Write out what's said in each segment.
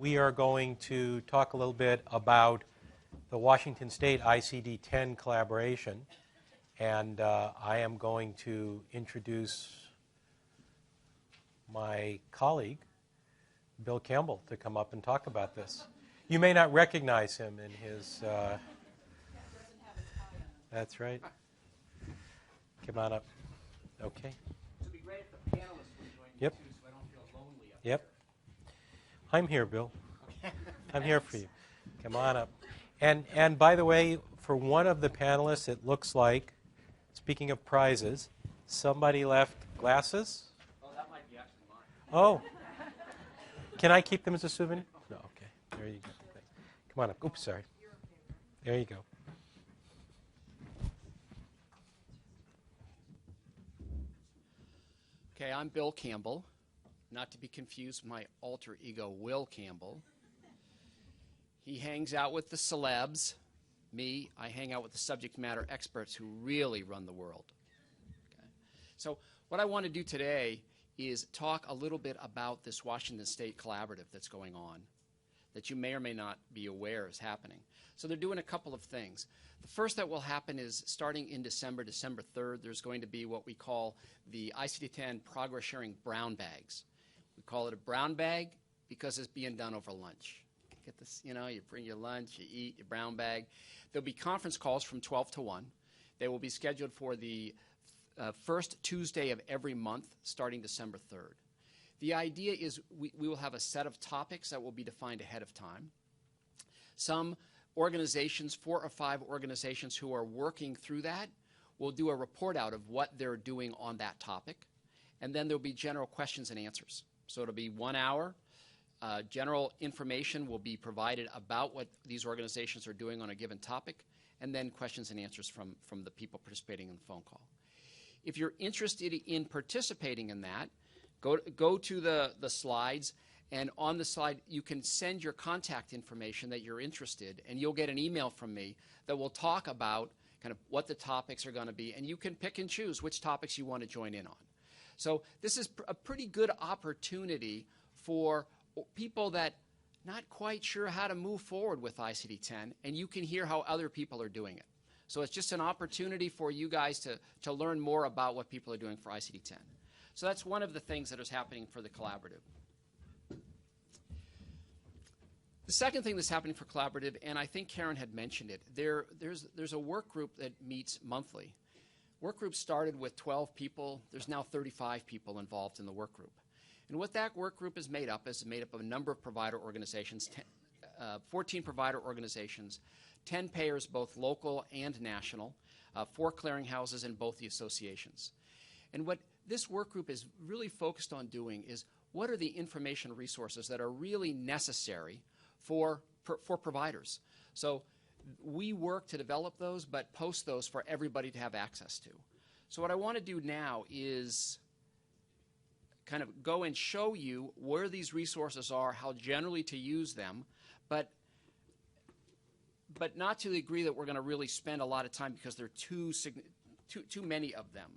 we are going to talk a little bit about the Washington State ICD-10 collaboration, and I am going to introduce my colleague, Bill Campbell, to come up and talk about this. You may not recognize him in his... That's right. Come on up. Okay. It would be great if the panelists would join me too, so I don't feel lonely up Yep. I'm here, Bill. Okay. I'm here for you. Come on up. And by the way, for one of the panelists, it looks like, speaking of prizes, somebody left glasses. Oh, that might be actually mine. Oh. Can I keep them as a souvenir? No, okay. There you go. Come on up. Oops, sorry. There you go. Okay, I'm Bill Campbell, not to be confused with my alter ego, Will Campbell. He hangs out with the celebs. Me, I hang out with the subject matter experts who really run the world. Okay. So what I want to do today is talk a little bit about this Washington State collaborative that's going on that you may or may not be aware is happening. So they're doing a couple of things. The first that will happen is starting in December 3rd, there's going to be what we call the ICD-10 Progress Sharing Brown Bags. We call it a brown bag because it's being done over lunch. Get this, you bring your lunch, you eat, your brown bag. There'll be conference calls from 12 to 1. They will be scheduled for the first Tuesday of every month starting December 3rd. The idea is we will have a set of topics that will be defined ahead of time. Some organizations, 4 or 5 organizations who are working through that, will do a report out of what they're doing on that topic. And then there'll be general questions and answers. So it'll be 1 hour. General information will be provided about what these organizations are doing on a given topic, and then questions and answers from the people participating in the phone call. If you're interested in participating in that, go to the slides, and on the slide you can send your contact information that you're interested, and you'll get an email from me that will talk about kind of what the topics are going to be, and you can pick and choose which topics you want to join in on. So this is a pretty good opportunity for people that not quite sure how to move forward with ICD-10, and you can hear how other people are doing it. So it's just an opportunity for you guys to learn more about what people are doing for ICD-10. So that's one of the things that is happening for the collaborative. The second thing that's happening for collaborative, and I think Karen had mentioned it, there's a work group that meets monthly. Work group started with 12 people. There's now 35 people involved in the work group. And what that work group is made up of a number of provider organizations, 14 provider organizations, 10 payers, both local and national, 4 clearinghouses in both the associations. And what this work group is really focused on doing is what are the information resources that are really necessary for providers. So we work to develop those, but post those for everybody to have access to. So what I want to do now is kind of go and show you where these resources are, how generally to use them, but not to the degree that we're going to really spend a lot of time because there are too many of them.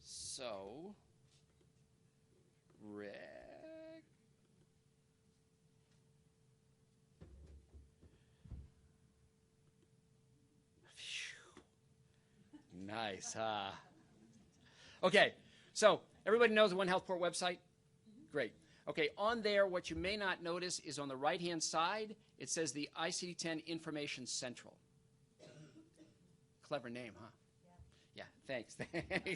So, Rick. Nice, huh? Okay, so everybody knows the One Healthport website? Great. Okay, on there, what you may not notice is on the right-hand side, it says the ICD-10 Information Central. Clever name, huh? Yeah, thanks.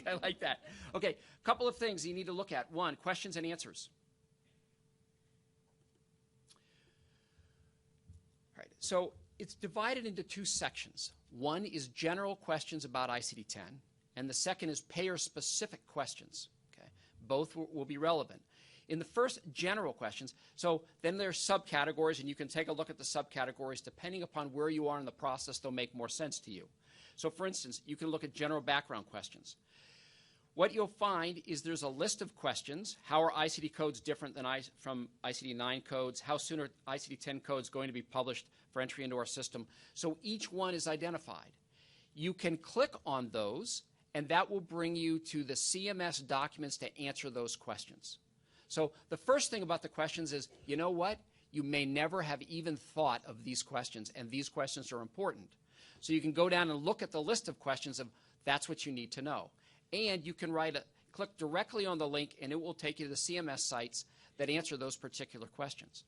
I like that. Okay, a couple of things you need to look at. One, questions and answers. All right, so it's divided into 2 sections. One is general questions about ICD-10, and the second is payer-specific questions. Okay, both will be relevant. In the first general questions, so then there's subcategories, and you can take a look at the subcategories. Depending upon where you are in the process, they'll make more sense to you. So for instance, you can look at general background questions. What you'll find is there's a list of questions. How are ICD codes different than from ICD-9 codes? How soon are ICD-10 codes going to be published for entry into our system? So each one is identified. You can click on those, and that will bring you to the CMS documents to answer those questions. So the first thing about the questions is, you know what? You may never have even thought of these questions, and these questions are important. So you can go down and look at the list of questions of that's what you need to know. And you can click directly on the link, and it will take you to the CMS sites that answer those particular questions.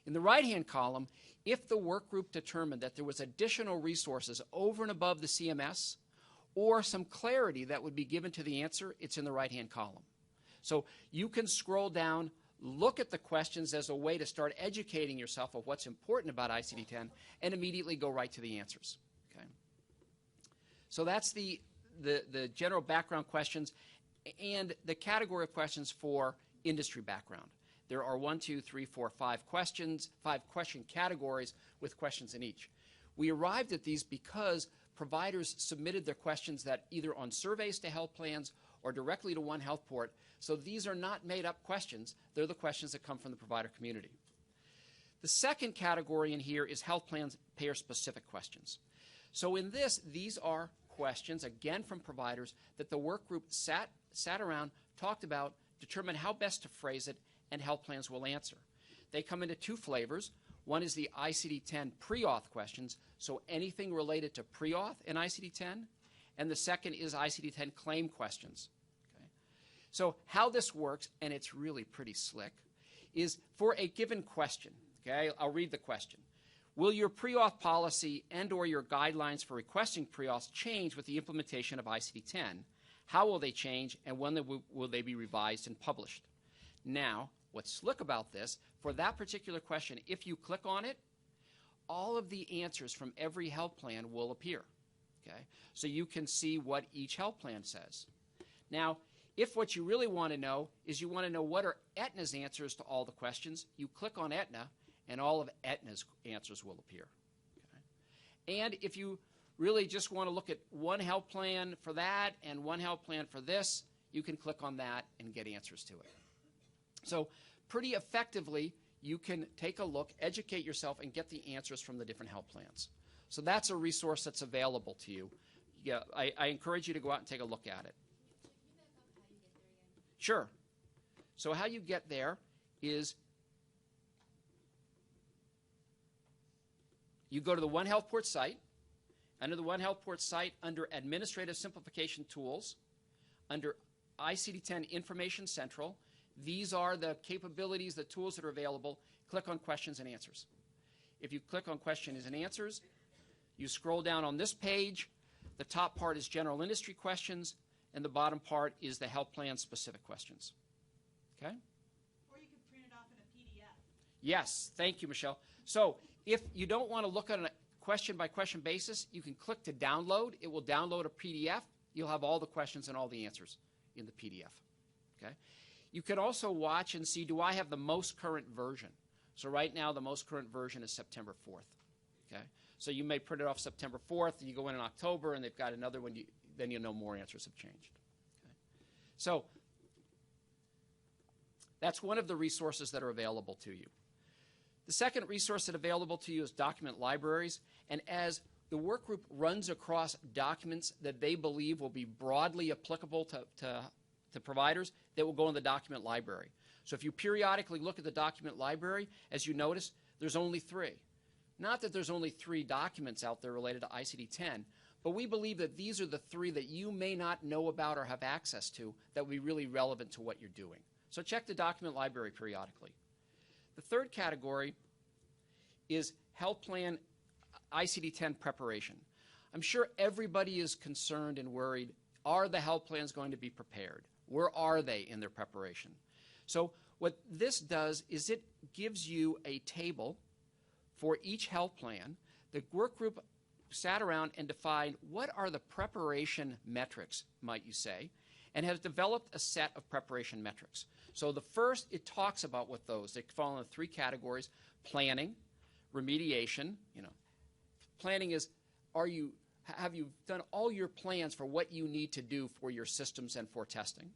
In the right-hand column, if the work group determined that there was additional resources over and above the CMS or some clarity that would be given to the answer, it's in the right-hand column. So you can scroll down, look at the questions as a way to start educating yourself of what's important about ICD-10, and immediately go right to the answers. Okay? So that's the general background questions and the category of questions for industry background. There are 5 question categories with questions in each. We arrived at these because providers submitted their questions that either on surveys to health plans or directly to One Healthport. So these are not made up questions. They're the questions that come from the provider community. The second category in here is health plans payer specific questions. So in this, these are questions, again from providers, that the work group sat around, talked about, determined how best to phrase it, and health plans will answer. They come into 2 flavors. One is the ICD-10 pre-auth questions, so anything related to pre-auth in ICD-10, and the second is ICD-10 claim questions. Okay? So how this works, and it's really pretty slick, is for a given question, okay, I'll read the question. Will your pre-auth policy and or your guidelines for requesting pre-auths change with the implementation of ICD-10? How will they change, and when will they be revised and published? Now, what's slick about this, for that particular question, if you click on it, all of the answers from every health plan will appear. Okay? So you can see what each health plan says. Now, if what you really want to know is you want to know what are Aetna's answers to all the questions, you click on Aetna, and all of Aetna's answers will appear. Okay? And if you really just want to look at one health plan for that and one health plan for this, you can click on that and get answers to it. So pretty effectively, you can take a look, educate yourself, and get the answers from the different health plans. So that's a resource that's available to you. Yeah, I encourage you to go out and take a look at it. Sure. So how you get there is you go to the One Healthport site. Under the One Healthport site, under Administrative Simplification Tools, under ICD-10 Information Central, these are the capabilities, the tools that are available. Click on Questions and Answers. If you click on Questions and Answers, you scroll down on this page. The top part is general industry questions, and the bottom part is the health plan specific questions. Okay? Or you can print it off in a PDF. Yes, thank you, Michelle. So if you don't want to look on a question-by-question basis, you can click to download. It will download a PDF. You'll have all the questions and all the answers in the PDF. Okay? You can also watch and see, do I have the most current version? So right now, the most current version is September 4th. Okay? So you may print it off September 4th, and you go in October, and they've got another one, then you know more answers have changed. Okay? So that's one of the resources that are available to you. The second resource that's available to you is document libraries, and as the work group runs across documents that they believe will be broadly applicable to providers, that will go in the document library. So if you periodically look at the document library, as you notice, there's only 3. Not that there's only 3 documents out there related to ICD-10, but we believe that these are the 3 that you may not know about or have access to that will be really relevant to what you're doing. So check the document library periodically. The third category is health plan ICD-10 preparation. I'm sure everybody is concerned and worried, are the health plans going to be prepared? Where are they in their preparation? So what this does is it gives you a table for each health plan. The work group sat around and defined what are the preparation metrics, might you say, and has developed a set of preparation metrics. So the first, it talks about what those. They fall into 3 categories: planning, remediation. Planning is, have you done all your plans for what you need to do for your systems and for testing?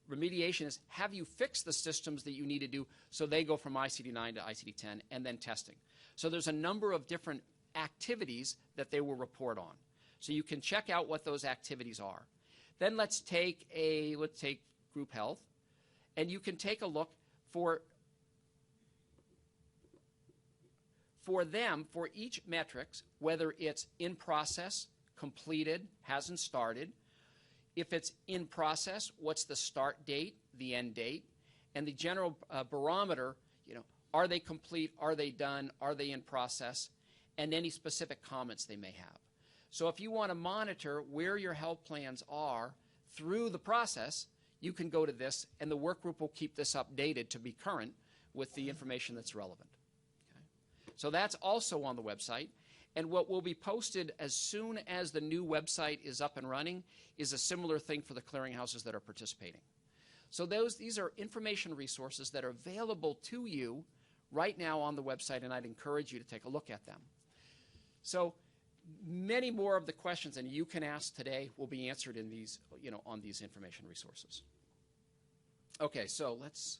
Remediation is, have you fixed the systems that you need to do so they go from ICD-9 to ICD-10, and then testing. So there's a number of different activities that they will report on. So you can check out what those activities are. Then let's take group health, and you can take a look. for them, for each metrics, whether it's in process, completed, hasn't started, if it's in process, what's the start date, the end date, and the general barometer, are they complete, are they done, are they in process, and any specific comments they may have. So if you want to monitor where your health plans are through the process, you can go to this, and the work group will keep this updated to be current with the information that's relevant. Okay? So that's also on the website. And what will be posted as soon as the new website is up and running is a similar thing for the clearinghouses that are participating. So these are information resources that are available to you right now on the website, and I'd encourage you to take a look at them. So many more of the questions that you can ask today will be answered in these, on these information resources. Okay, so let's